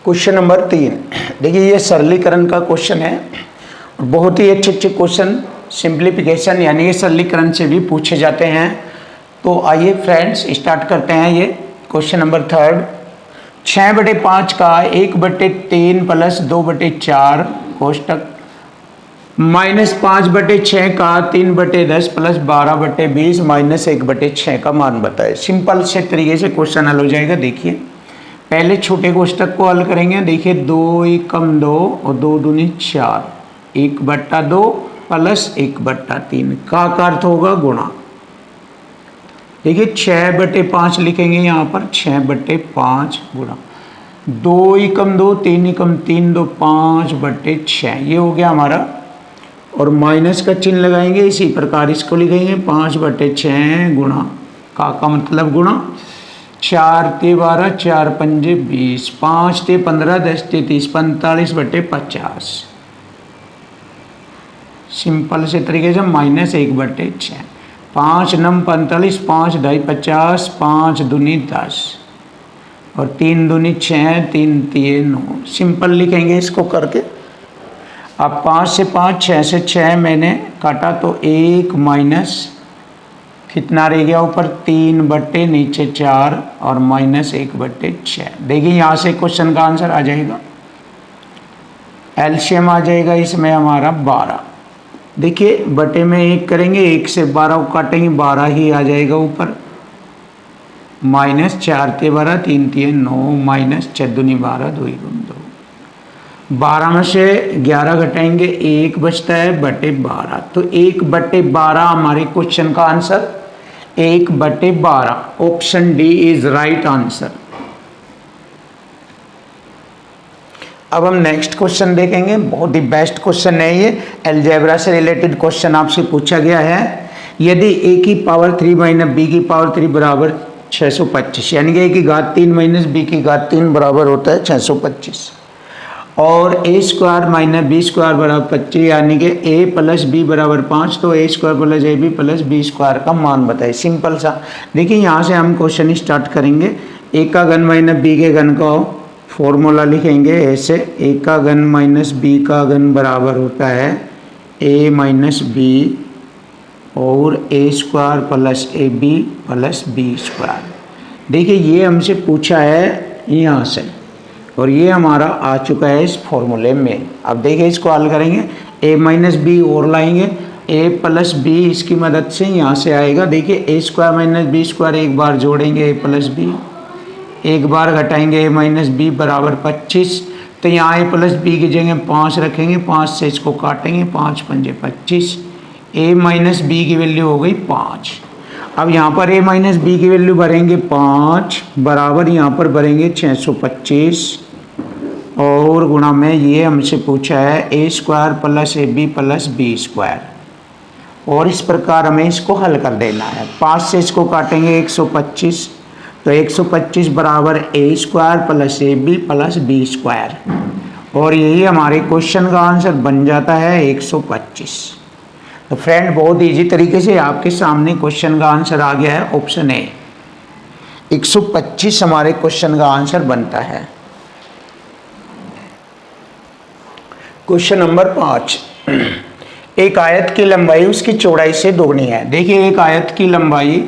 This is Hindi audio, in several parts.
Question number 3। देखिए ये सरलीकरण का क्वेश्चन है और बहुत ही अच्छे क्वेश्चन सिंप्लीफिकेशन यानी कि सरलीकरण से भी पूछे जाते हैं। तो आइए फ्रेंड्स स्टार्ट करते हैं। ये क्वेश्चन नंबर 3, 6/5 का 1/3 प्लस 2/4 कोष्टक -5/6 का 3/10 प्लस 12/20 माइनस 1/6 का मान बताए। सिंपल से तरीके से क्वेश्चन हल हो जाएगा। देखिए पहले छोटे कोष्टक को हल करेंगे। देखिए 2 × 2 और 2 दूनी 4, 1/2 प्लस 1/3 का अर्थ होगा गुणा। देखिए 6/5 लिखेंगे यहाँ पर, 6/5 गुणा 2 × 2 3 × 3 2 5/6, ये हो गया हमारा। और माइनस का चिन्ह लगाएंगे, इसी प्रकार इसको लिखेंगे 5/6 गुणा का मतलब गुणा 4 × 12 4 × 5 20 5 × 15 10 × 30 45/50। सिंपल से तरीके से माइनस 1/6, 5 × 9 45 5 × 2 50 5 दूनी 10 और 3 दूनी 6 3 3 9। सिंपल लिखेंगे इसको करके। अब 5 से 5 6 से 6 मैंने काटा तो 1 माइनस कितना रह गया ऊपर 3 नीचे 4 और माइनस 1/6। देखिए यहाँ से क्वेश्चन का आंसर आ जाएगा। एलसीएम आ जाएगा इसमें हमारा 12। देखिए बटे में 1 करेंगे, 1 से 12 को काटेंगे 12 ही आ जाएगा ऊपर। माइनस 4 × 12 3 3 9 माइनस 4 दूनी 12 2 × 2। 12 में से 11 घटाएंगे 1 बचता है /12। तो 1/12 हमारे क्वेश्चन का answer 1/12। Option D is right answer. अब हम नेक्स्ट क्वेश्चन देखेंगे। बहुत ही बेस्ट क्वेश्चन है ये, अलजेब्रा से रिलेटेड क्वेश्चन आपसे पूछा गया है। यदि a की पावर 3 माइनस b की पावर 3 बराबर 625, यानी कि a की घात 3 माइनस b की घात 3 बराबर होता है 625, और a² माइनस b² बराबर 25, यानी कि a प्लस b बराबर 5, तो a² plus ab plus b² का मान बताए। सिंपल सा। देखिए यहाँ से हम क्वेश्चन स्टार्ट करेंगे। a का घन माइनस b के घन का फॉर्मूला लिखेंगे ऐसे, a का घन माइनस b का घन बराबर होता है a माइनस b और a² plus ab plus b²। देखिए ये हमसे पूछा है यहाँ से और ये हमारा आ चुका है इस फॉर्मूले में। अब देखिए इसको हल करेंगे, a माइनस बी और लाएंगे, a प्लस बी इसकी मदद से यहाँ से आएगा। देखिए a² माइनस b² एक बार जोड़ेंगे a प्लस बी, एक बार घटाएंगे a माइनस बी बराबर 25। तो यहाँ a प्लस बी की जगह 5 रखेंगे, 5 से इसको काटेंगे, 5 × 5 = 25। a माइनस बी की वैल्यू हो गई 5। अब यहाँ पर a माइनस बी की वैल्यू भरेंगे 5 बराबर यहाँ पर भरेंगे 625 और गुणा में ये हमसे पूछा है a² plus ab plus b²। और इस प्रकार हमें इसको हल कर देना है। 5 से इसको काटेंगे 125, तो 125 बराबर a² plus ab plus b²। और यही हमारे क्वेश्चन का आंसर बन जाता है 125। तो फ्रेंड बहुत इजी तरीके से आपके सामने क्वेश्चन का आंसर आ गया है। ऑप्शन ए 125 हमारे क्वेश्चन का आंसर बनता है। क्वेश्चन नंबर 5, एक आयत की लंबाई उसकी चौड़ाई से दोगुनी है। देखिए एक आयत की लंबाई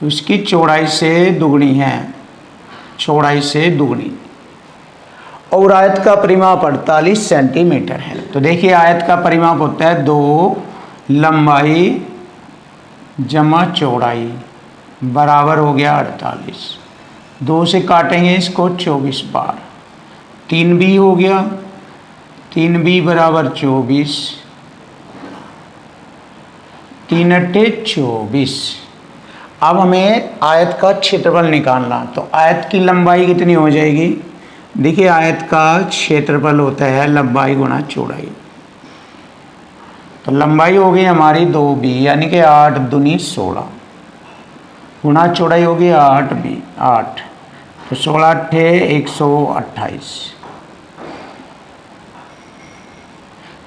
उसकी चौड़ाई से दुगनी है, चौड़ाई से दुगनी, और आयत का परिमाप 48 सेंटीमीटर है। तो देखिए आयत का परिमाप होता है 2 लंबाई जमा चौड़ाई बराबर हो गया 48। 2 से काटेंगे इसको 24 बार, 3b हो गया, 3b बराबर 24, 3 × 24। अब हमें आयत का क्षेत्रफल निकालना। तो आयत की लंबाई कितनी हो जाएगी? देखिए आयत का क्षेत्रफल होता है लंबाई गुणा चौड़ाई। तो लंबाई हो गई हमारी 2b यानी कि 8 दूनी 16 गुणा चौड़ाई होगी 8b 8, तो 16 × 8 = 128।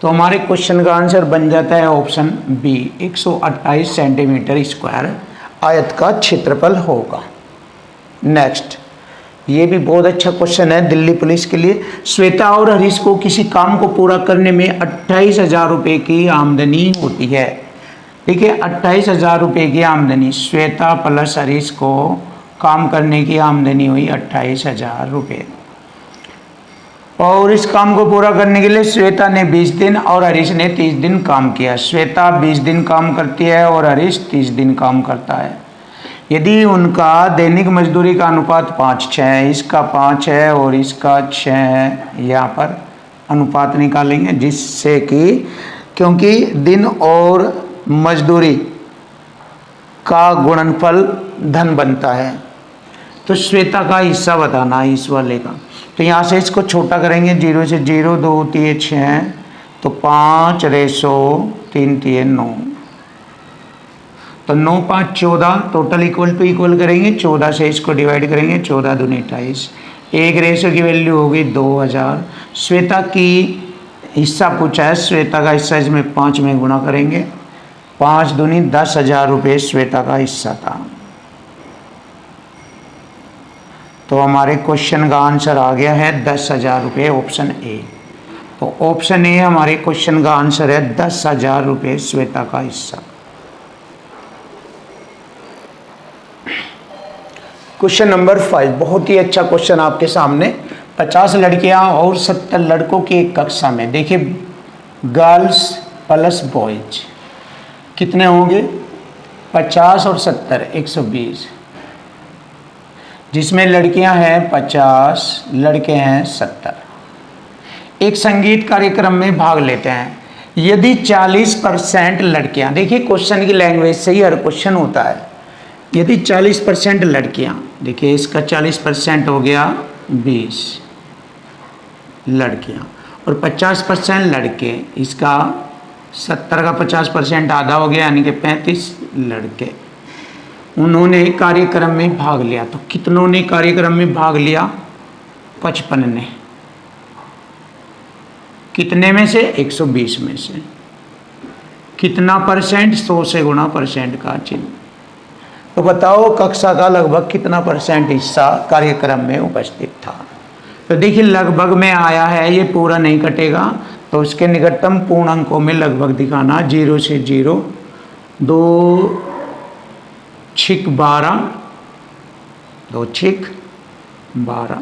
तो हमारे क्वेश्चन का आंसर बन जाता है ऑप्शन बी, 128 सेंटीमीटर स्क्वायर आयत का क्षेत्रफल होगा। नेक्स्ट, ये भी बहुत अच्छा क्वेश्चन है दिल्ली पुलिस के लिए। श्वेता और हरीश को किसी काम को पूरा करने में 28,000 रुपये की आमदनी होती है। देखिए 28,000 रुपये की आमदनी, श्वेता प्लस हरीश को काम करने की आमदनी हुई 28,000 रुपये। और इस काम को पूरा करने के लिए श्वेता ने 20 दिन और हरीश ने 30 दिन काम किया। श्वेता 20 दिन काम करती है और हरीश 30 दिन काम करता है। यदि उनका दैनिक मजदूरी का अनुपात 5:6 है, इसका 5 है और इसका 6 है, यहाँ पर अनुपात निकालेंगे जिससे कि क्योंकि दिन और मजदूरी का गुणनफल धन बनता है, तो श्वेता का हिस्सा बताना है इस वाले का। तो यहाँ से इसको छोटा करेंगे, 0 से 0, 2 3 6, तो 5:3 3 9, तो 9 5 14, टोटल इक्वल टू इक्वल करेंगे, 14 से इसको डिवाइड करेंगे, 14 दूनी 28, 1 की वैल्यू होगी 2000। श्वेता की हिस्सा पूछा है, श्वेता का हिस्सा इसमें 5 में गुणा करेंगे, 5 दूनी 10,000 रुपये श्वेता का हिस्सा था। तो हमारे क्वेश्चन का आंसर आ गया है 10,000 रुपये, ऑप्शन ए। तो ऑप्शन ए हमारे क्वेश्चन का आंसर है 10,000 रुपये श्वेता का हिस्सा। क्वेश्चन नंबर 5 बहुत ही अच्छा क्वेश्चन आपके सामने। 50 लड़कियां और 70 लड़कों की एक कक्षा में, देखिए गर्ल्स प्लस बॉयज कितने होंगे, 50 और 70 120, जिसमें लड़कियां हैं 50, लड़के हैं 70, एक संगीत कार्यक्रम में भाग लेते हैं। यदि 40% लड़कियां, देखिए क्वेश्चन की लैंग्वेज से ही हर क्वेश्चन होता है। यदि 40% लड़कियां, देखिए इसका 40% हो गया 20 लड़कियां, और 50% लड़के, इसका 70 का 50% आधा हो गया यानी कि 35 लड़के, उन्होंने कार्यक्रम में भाग लिया। तो कितनों ने कार्यक्रम में भाग लिया, 55 ने। कितने में से, 120 में से। कितना परसेंट, 100 से गुणा परसेंट का चिन्ह। तो बताओ कक्षा का लगभग कितना परसेंट हिस्सा कार्यक्रम में उपस्थित था। तो देखिए लगभग में आया है, ये पूरा नहीं कटेगा, तो उसके निकटतम पूर्ण अंकों में लगभग दिखाना, 0 से 0, 2 छिक 12, 2 छिक 12,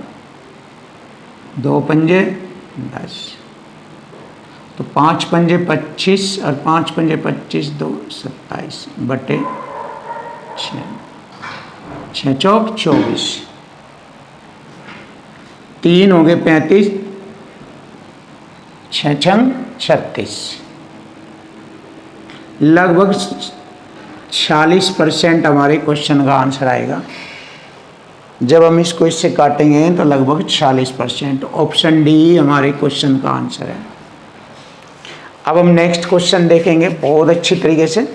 2 पंजे 10, तो 5 पंजे 25 और 5 पंजे 25, 2 27 बटे 6, 6 चौक 24, 3 हो गए 35, 6 छंग 36, लगभग 46% हमारे क्वेश्चन का आंसर आएगा। जब हम इसको इससे काटेंगे तो लगभग 46%, ऑप्शन डी हमारे क्वेश्चन का आंसर है। अब हम नेक्स्ट क्वेश्चन देखेंगे बहुत अच्छी तरीके से।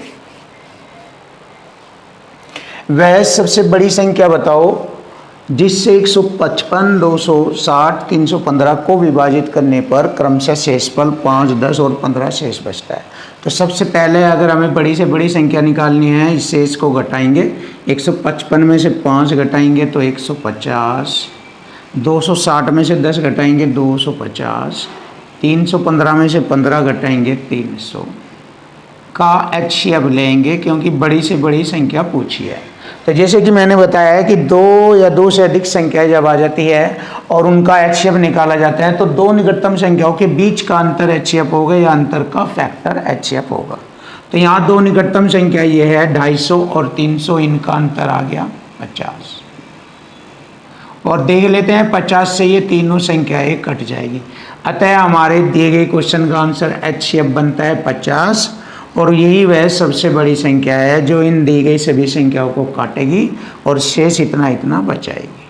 वह सबसे बड़ी संख्या बताओ जिससे 155, 260, 315 को विभाजित करने पर क्रमशः शेषफल 5, 10 और 15 शेष बचता है। तो सबसे पहले अगर हमें बड़ी से बड़ी संख्या निकालनी है, इस शेष को घटाएंगे, 155 में से 5 घटाएंगे तो 150, 260 में से 10 घटाएंगे 250, 315 में से 15 घटाएंगे 300 का HCF लेंगे, क्योंकि बड़ी से बड़ी संख्या पूछी है। तो जैसे कि मैंने बताया है कि 2 या 2 से अधिक संख्याएं जब आ जाती है और उनका HCF निकाला जाता है, तो 2 निकटतम संख्याओं के बीच का अंतर HCF होगा या अंतर का फैक्टर HCF होगा। तो यहाँ 2 निकटतम संख्या ये है 250 और 300, इनका अंतर आ गया 50। और देख लेते हैं 50 से ये तीनों संख्याएं कट जाएगी, अतः हमारे दिए गए क्वेश्चन का आंसर HCF बनता है 50, और यही वह सबसे बड़ी संख्या है जो इन दी गई सभी संख्याओं को काटेगी और शेष इतना इतना बचाएगी।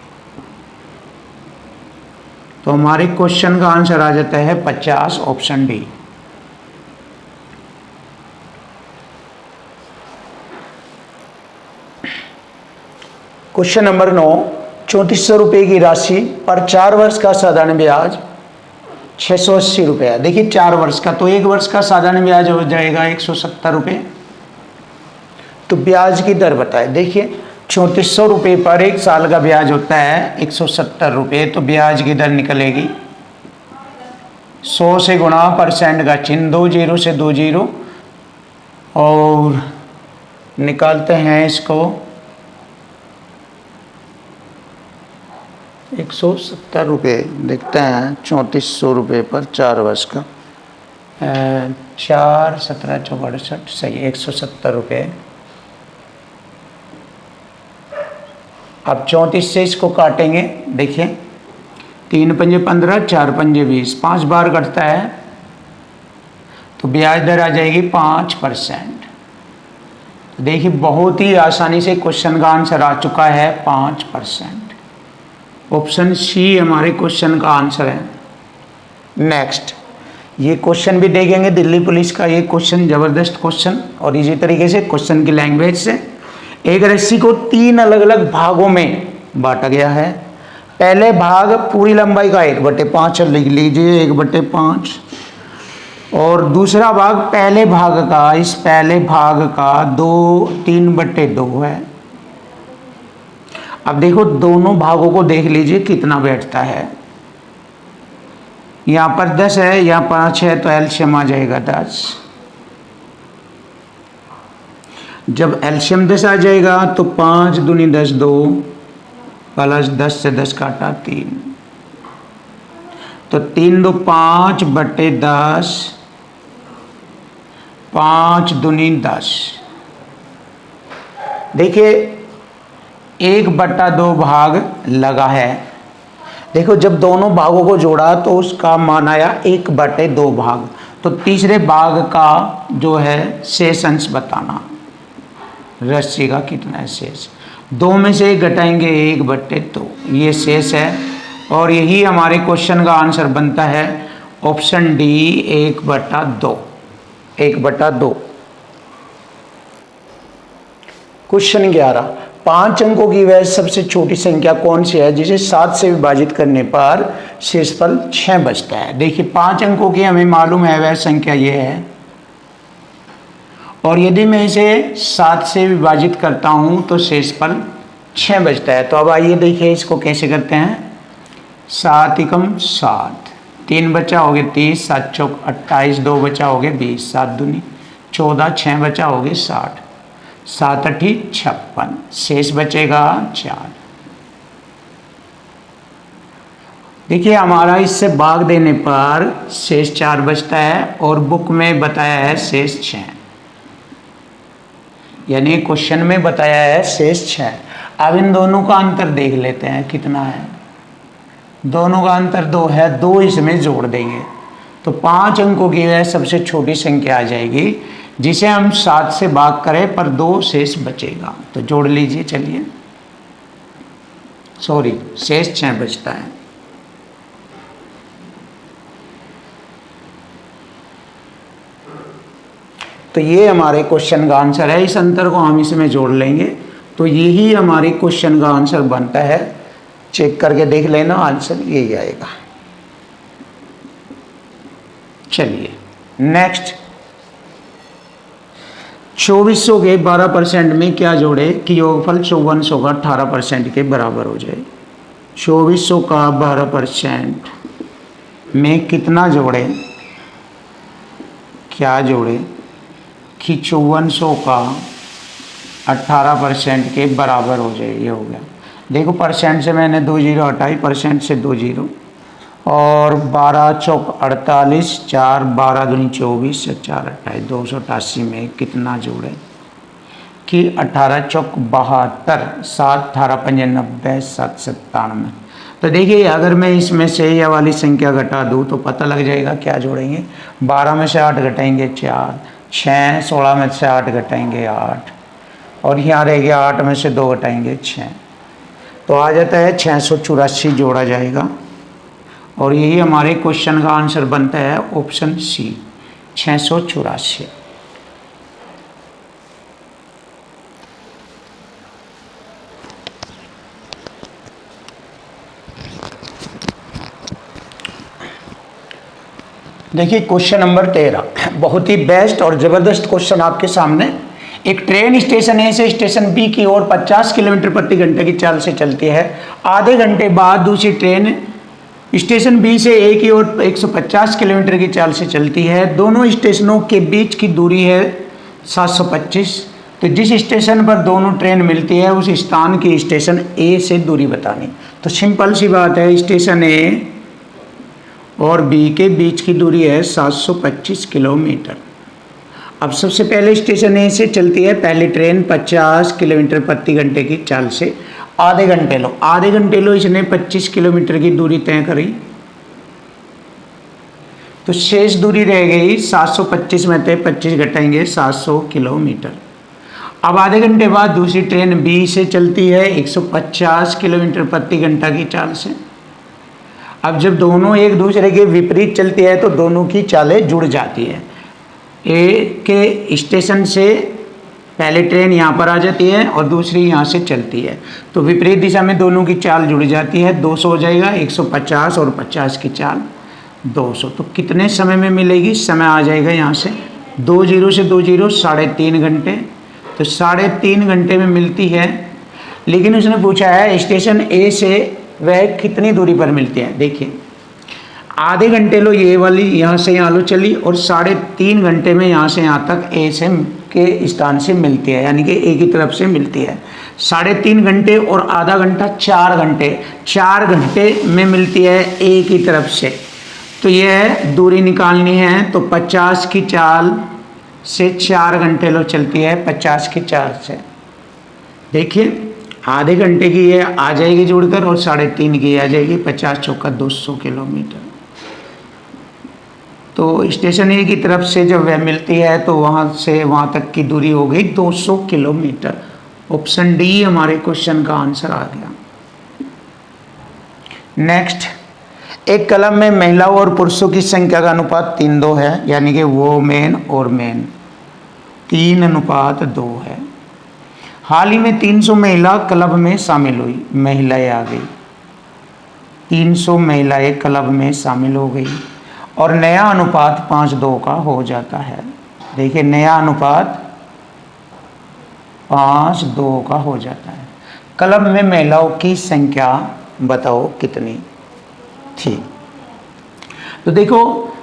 तो हमारे क्वेश्चन का आंसर आ जाता है 50, ऑप्शन डी। क्वेश्चन नंबर 9, 3400 रुपये की राशि पर 4 वर्ष का साधारण ब्याज 680 रुपया। देखिए 4 वर्ष का, तो 1 वर्ष का साधारण ब्याज हो जाएगा 170 रुपये। तो ब्याज की दर बताए। देखिए ₹3400 पर 1 साल का ब्याज होता है 170 तो ब्याज की दर निकलेगी 100 से गुणा परसेंट का चिन्ह, 2 जीरो से 2 जीरो, और निकालते हैं इसको 170 देखते हैं। ₹3400 पर 4 वर्ष का 4 17 64 सही, ₹170। अब 34 से इसको काटेंगे, देखिए 3 पंजे 15, 4 पंजे 20, 5 बार कटता है तो ब्याज दर आ जाएगी 5%। तो देखिए बहुत ही आसानी से क्वेश्चन का आंसर आ चुका है 5%। ऑप्शन सी हमारे क्वेश्चन का आंसर है। नेक्स्ट ये क्वेश्चन भी देखेंगे दिल्ली पुलिस का। ये क्वेश्चन ज़बरदस्त क्वेश्चन और इसी तरीके से क्वेश्चन की लैंग्वेज से एक रस्सी को 3 अलग अलग भागों में बांटा गया है। पहले भाग पूरी लंबाई का 1/5 लिख लीजिए, 1/5, और दूसरा भाग पहले भाग का, इस पहले भाग का 3/2 है। अब देखो दोनों भागों को देख लीजिए कितना बैठता है। यहाँ पर 10 है, यहाँ 5 है, तो एलसीएम आ जाएगा 10। जब एलसीएम 10 आ जाएगा तो 5 दूनी 10 2 प्लस 10 से 10 काटा 3, तो 3 2 5/10, 5 दूनी 10। देखिए 1/2 भाग लगा है। देखो जब दोनों भागों को जोड़ा तो उसका मान आया 1/2 भाग। तो तीसरे भाग का जो है शेष अंश बताना, रस्सी का कितना है शेष। 2 में से 1 घटाएंगे 1/2, ये शेष है। और यही हमारे क्वेश्चन का आंसर बनता है ऑप्शन डी 1/2। 1/2। क्वेश्चन 11, 5 अंकों की वह सबसे छोटी संख्या कौन सी है जिसे 7 से विभाजित करने पर शेषफल 6 बचता है। देखिए 5 अंकों की हमें मालूम है वह संख्या ये है, और यदि मैं इसे 7 से विभाजित करता हूँ तो शेषफल 6 बचता है। तो अब आइए देखिए इसको कैसे करते हैं। 7 एकम 7, 3 बचा हो गए 30, 7 चौक 28, 2 बचा हो गए 20, 7 दूनी 14, 6 बचा हो गए 60, 7 8 56, शेष बचेगा 4। देखिए हमारा इससे भाग देने पर शेष 4 बचता है और बुक में बताया है शेष 6, यानी क्वेश्चन में बताया है शेष 6। अब इन दोनों का अंतर देख लेते हैं कितना है। दोनों का अंतर 2 है, 2 इसमें जोड़ देंगे तो 5 अंकों की वह सबसे छोटी संख्या आ जाएगी जिसे हम 7 से भाग करें पर 2 शेष बचेगा। तो जोड़ लीजिए, चलिए, सॉरी शेष 6 बचता है। तो ये हमारे क्वेश्चन का आंसर है। इस अंतर को हम इसमें जोड़ लेंगे तो यही हमारे क्वेश्चन का आंसर बनता है। चेक करके देख लेना, आंसर यही आएगा। चलिए नेक्स्ट, 2400 के 12% में क्या जोड़े कि योगफल 5400 का 18% के बराबर हो जाए। 2400 का 12% में कितना जोड़े, क्या जोड़े कि 5400 का 18% के बराबर हो जाए। ये हो गया। देखो परसेंट से मैंने 2 जीरो हटाई, परसेंट से 2 जीरो, और 12 चौक 48, 4 12 दूनी 24 से 4 28, 288 में कितना जोड़े कि 18 चौक 72, 7 18 पंजे 90, 7 97। तो देखिए अगर मैं इसमें से यह वाली संख्या घटा दूँ तो पता लग जाएगा क्या जोड़ेंगे। 12 में से 8 घटाएंगे 4, 6, 16 में से 8 घटाएंगे 8, और यहाँ रह गया 8 में से 2 घटाएंगे 6, तो आ जाता है 684 जोड़ा जाएगा। और यही हमारे क्वेश्चन का आंसर बनता है ऑप्शन सी 684। देखिए क्वेश्चन नंबर 13, बहुत ही बेस्ट और ज़बरदस्त क्वेश्चन आपके सामने। एक ट्रेन स्टेशन ए से स्टेशन बी की ओर 50 किलोमीटर प्रति घंटे की चाल से चलती है। आधे घंटे बाद दूसरी ट्रेन स्टेशन बी से ए की ओर 150 किलोमीटर की चाल से चलती है। दोनों स्टेशनों के बीच की दूरी है 725। तो जिस स्टेशन पर दोनों ट्रेन मिलती है उस स्थान की स्टेशन ए से दूरी बतानी। तो सिंपल सी बात है, स्टेशन ए और बी के बीच की दूरी है 725 किलोमीटर। अब सबसे पहले स्टेशन ए से चलती है पहली ट्रेन 50 किलोमीटर प्रति घंटे की चाल से। आधे घंटे लो, इसने 25 किलोमीटर की दूरी तय करी, तो शेष दूरी रह गई 725 में से 25 घटाएंगे 700 किलोमीटर। अब आधे घंटे बाद दूसरी ट्रेन बी से चलती है 150 किलोमीटर प्रति घंटा की चाल से। अब जब दोनों एक दूसरे के विपरीत चलती है तो दोनों की चालें जुड़ जाती है। ए के स्टेशन से पहले ट्रेन यहाँ पर आ जाती है और दूसरी यहाँ से चलती है, तो विपरीत दिशा में दोनों की चाल जुड़ जाती है। 200 हो जाएगा, 150 और 50 की चाल 200। तो कितने समय में मिलेगी? समय आ जाएगा यहाँ से 2 0 से 2 0 3.5 घंटे। तो 3.5 घंटे में मिलती है। लेकिन उसने पूछा है स्टेशन ए से वह कितनी दूरी पर मिलती है। देखिए आधे घंटे लो ये वाली, यहाँ से यहाँ लो चली, और 3.5 घंटे में यहाँ से यहाँ तक ए से के स्थान से मिलती है, यानी कि ए की तरफ से मिलती है। 3.5 घंटे और आधा घंटा 4 घंटे, 4 घंटे में मिलती है ए की तरफ से। तो यह दूरी निकालनी है, तो 50 की चाल से 4 घंटे लो चलती है 50 की चाल से। देखिए आधे घंटे की ये आ जाएगी जुड़कर और 3.5 की आ जाएगी, 50 चौका 200 किलोमीटर। तो स्टेशन ए की तरफ से जब वह मिलती है तो वहाँ से वहाँ तक की दूरी हो गई 200 किलोमीटर। ऑप्शन डी हमारे क्वेश्चन का आंसर आ गया। नेक्स्ट, एक क्लब में महिलाओं और पुरुषों की संख्या का अनुपात 3:2 है, यानी कि वो मेन और मेन 3:2 है। हाल ही में 300 महिला क्लब में शामिल हुई, महिलाएं आ गई, 300 महिलाएं क्लब में शामिल हो गई और नया अनुपात 5:2 का हो जाता है। देखिए नया अनुपात 5:2 का हो जाता है। क्लब में महिलाओं की संख्या बताओ कितनी थी। तो देखो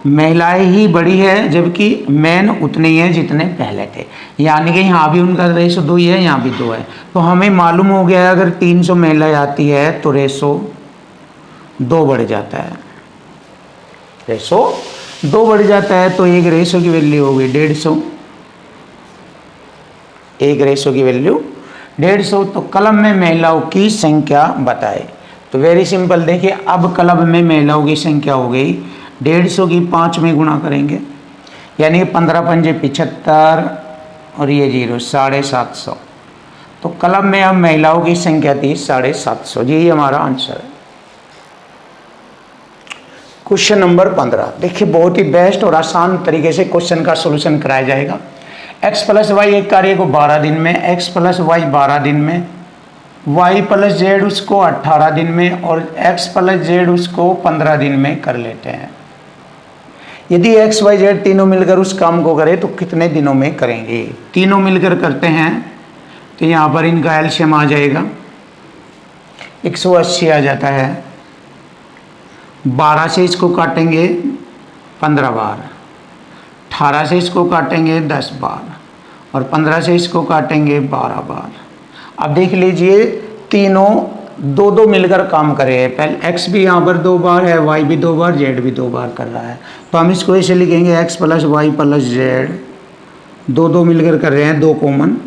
महिलाएं ही बड़ी है जबकि मैन उतने ही हैं जितने पहले थे, यानी कि यहाँ भी उनका रेशो 2 ही है, यहाँ भी 2 है। तो हमें मालूम हो गया है अगर 300 महिलाएं आती है तो रेशो 2 बढ़ जाता है, रेशो 2 बढ़ जाता है। तो एक रेशो की वैल्यू हो गई 150, एक रेशो की वैल्यू 150। तो क्लब में महिलाओं की संख्या बताए। तो वेरी सिंपल, देखिए अब क्लब में महिलाओं की संख्या हो गई 150 की 5 में गुणा करेंगे, यानी कि 15 पंजे 75 और ये 0 750। तो क्लब में अब महिलाओं की संख्या थी 750। यही हमारा आंसर है। क्वेश्चन नंबर 15, देखिए बहुत ही बेस्ट और आसान तरीके से क्वेश्चन का सॉल्यूशन कराया जाएगा। x + y एक कार्य को 12 दिन में, x + y 12 दिन में, y + z उसको 18 दिन में और x + z उसको 15 दिन में कर लेते हैं। यदि x y z तीनों मिलकर उस काम को करें तो कितने दिनों में करेंगे? तीनों मिलकर करते हैं तो यहाँ पर इनका एलसीएम आ जाएगा 180 आ जाता है। 12 से इसको काटेंगे 15 बार, 18 से इसको काटेंगे 10 बार और 15 से इसको काटेंगे 12 बार। अब देख लीजिए तीनों 2-2 मिलकर काम कर रहे हैं। पहले x भी यहाँ पर 2 बार है, y भी 2 बार, z भी 2 बार कर रहा है। तो हम इसको ऐसे लिखेंगे x + y + z 2-2 मिलकर कर रहे हैं, 2 कॉमन,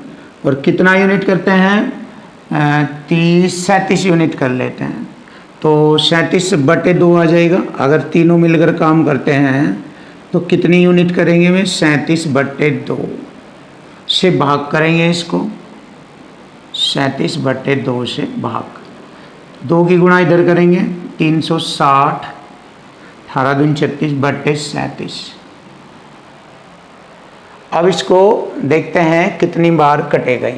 और कितना यूनिट करते हैं 37 यूनिट कर लेते हैं। तो 37/2 आ जाएगा। अगर तीनों मिलकर काम करते हैं तो कितनी यूनिट करेंगे? में 37/2 से भाग करेंगे इसको, 37/2 से भाग, 2 की गुणा इधर करेंगे 360, 18 दूनी 36/37। अब इसको देखते हैं कितनी बार कटेगा।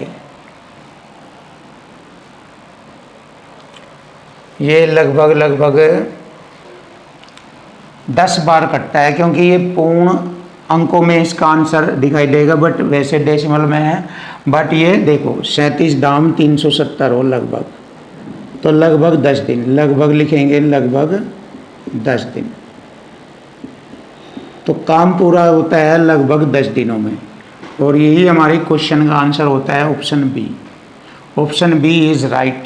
ये लगभग 10 बार कटता है, क्योंकि ये पूर्ण अंकों में इसका आंसर दिखाई देगा, बट वैसे डेसिमल में है। बट ये देखो 37 दाम 370 हो लगभग, तो लगभग 10 दिन, लगभग लिखेंगे लगभग 10 दिन। तो काम पूरा होता है लगभग 10 दिनों में, और यही हमारे क्वेश्चन का आंसर होता है option B. Option B is right.